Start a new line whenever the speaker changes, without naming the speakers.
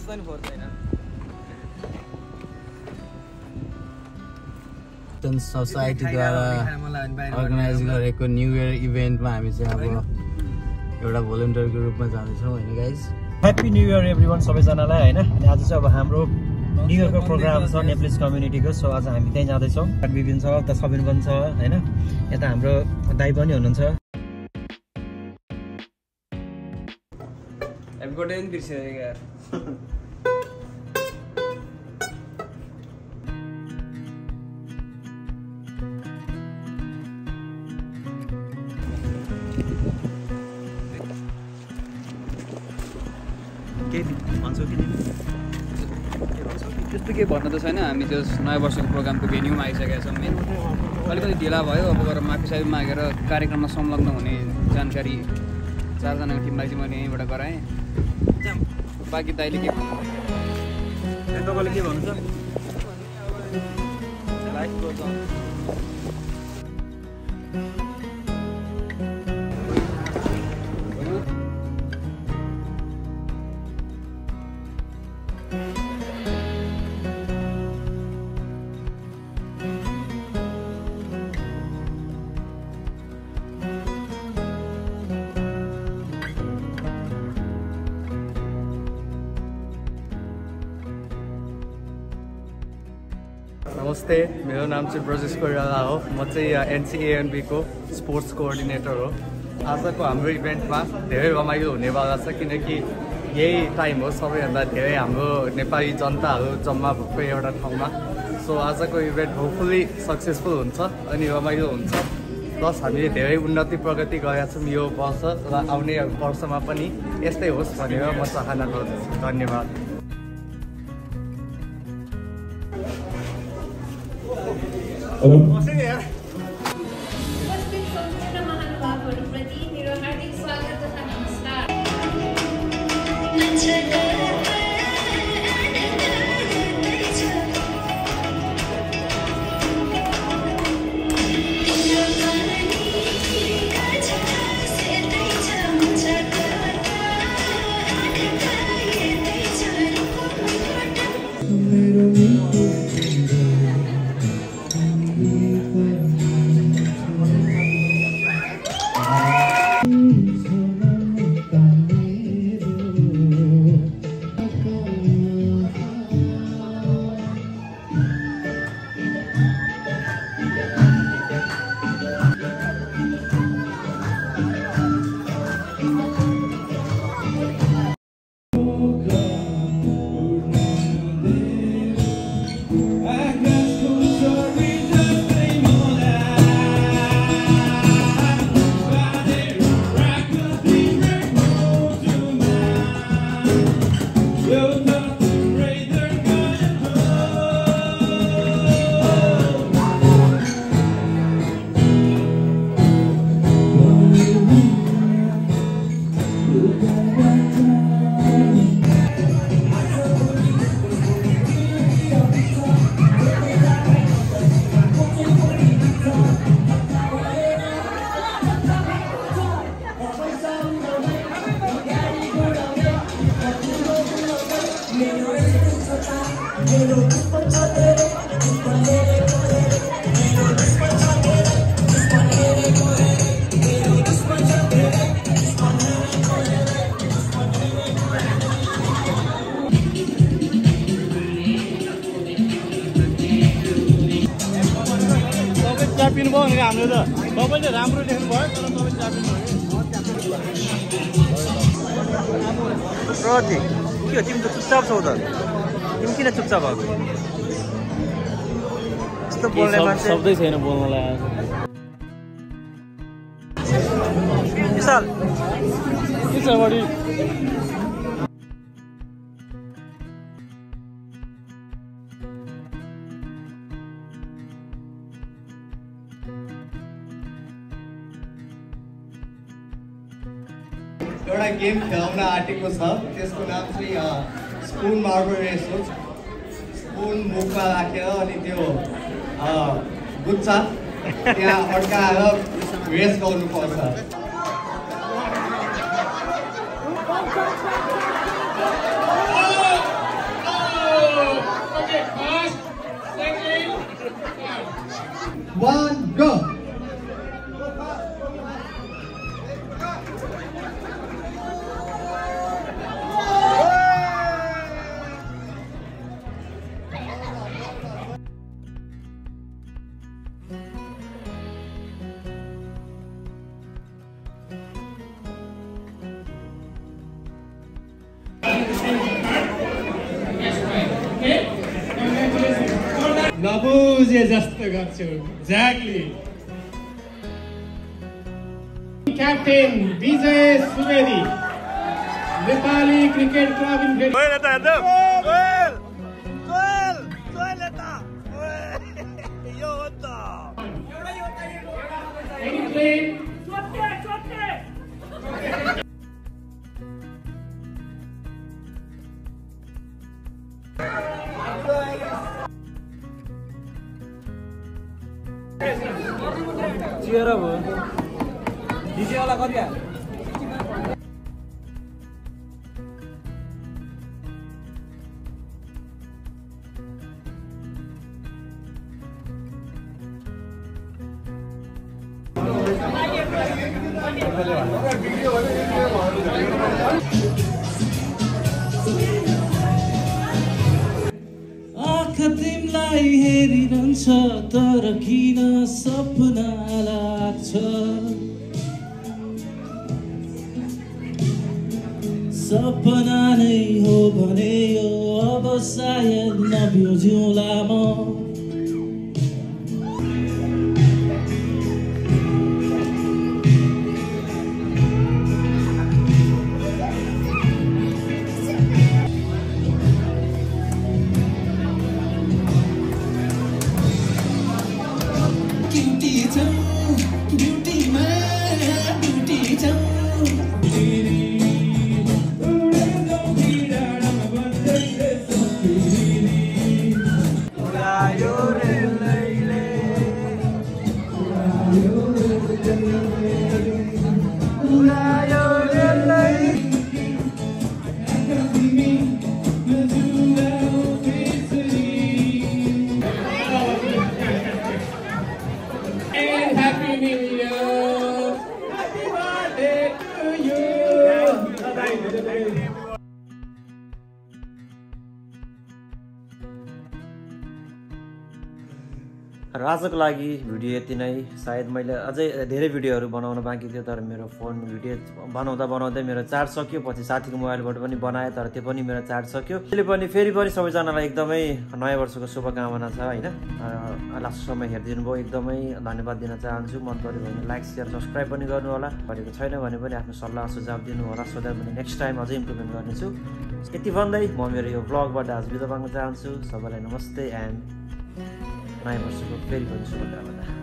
त्यस्तो नि फोहोर छैन
सोसाइटीद्वारा अर्गनाइज गरेको न्यू इयर इभेन्टमा हामी चाहिँ अब एउटा भोलिन्टियरको रूपमा जाँदैछौँ होइन guys
happy new year everyone सबैजनालाई होइन अनि आज चाहिँ अब हाम्रो न्यू इयरको प्रोग्राम छ नेप्लिस कम्युनिटीको सो आज हामी त्यहीँ जाँदैछौँ बिपिन छ उता सबिन पनि छ होइन यता हाम्रो दाइ पनि हुनुहुन्छ
ह्याप्पी बर्थडे नि बिर्सेँ यार त्यस्तो केही भन्नु त छैन हामी त्यो नयाँ वर्षको प्रोग्रामको भेन्यूमा आइसकेका छौँ मेन अलिकति ढिला भयो अब गएर माफी मागेर कार्यक्रममा संलग्न हुने जानकारी 4 जनाको टिमलाई चाहिँ मैले यहीँबाट गराएँ बाँकी दाइले के भन्नु
तपाईँले के भन्नु छ
नमस्ते मेरो नाम चाहिँ ब्रजेश कोइराला हो म चाहिँ NCANB को स्पोर्ट्स कोअर्डिनेटर हो आजको हाम्रो इभेन्टमा धेरै रमाइलो हुनेवाला छ किनकि यही टाइम हो सबैभन्दा धेरै हाम्रो नेपाली जनताहरू जम्मा भएको एउटा ठाउँमा सो आजको इभेन्ट होपफुली सक्सेसफुल हुन्छ अनि रमाइलो हुन्छ प्लस हामीले धेरै उन्नति प्रगति गरेका छौँ यो वर्ष र आउने वर्षमा पनि यस्तै होस् भनेर म चाहना गर्दछु धन्यवाद
उपस्थित सम्पूर्ण महानुभावहरूप्रति मेरो हार्दिक स्वागत तथा नमस्कार
चापिनु भयो भने हाम्रो त तपाईँले राम्रो लेख्नु भयो तर तपाईँ चापिनु प्रतीक के हो तिमी त चुपचाप छौ त तिमी किन चुपचाप भएको यस्तो बोल्ने मान्छे शब्दै छैन बोल्नलाई विशाल के छ बडी
एउटा गेम खेलाउन आँटेको छ त्यसको नाम चाहिँ स्पुन मार्बल रेस हो स्पुन मुखमा राखेर अनि त्यो गुच्छा त्यहाँ अड्काएर रेस गर्नुपर्छ
1 go. नबुझे जस्तो गर्छु exactly captain Vijay Subedi Nepali cricket club
cheer भयो डिजे वाला कति
तिमीलाई हेरिरहन्छ तर किन सपना लाग्छ सपना नै हो भने यो अब सायद नबिउला म
आजको लागि भिडियो यति नै सायद मैले अझै धेरै भिडियोहरू बनाउन बाँकी थियो तर मेरो फोन भिडियो बनाउँदै मेरो चार्ज सक्यो पछि साथीको मोबाइलबाट पनि बनाएँ तर त्यो पनि मेरो चार्ज सक्यो त्यसले पनि फेरि सबैजनालाई एकदमै नयाँ वर्षको शुभकामना छ हैन लास्टसम्म हेरिदिनु भयो एकदमै धन्यवाद दिन चाहन्छु मन पर्यो भने लाइक शेयर सब्स्क्राइब पनि गर्नु होला गरेको छैन भने पनि आफ्नो सल्लाह सुझाव दिनु होला सोधा पनि नेक्स्ट टाइम अझै इम्प्रुभमेन्ट गर्नेछु यति भन्दै म मेरो यो ब्लगबाट आज बिदा माग्न चाहन्छु सबैलाई नमस्ते एन्ड नयाँ वर्षको फेरि पनि शुभकामना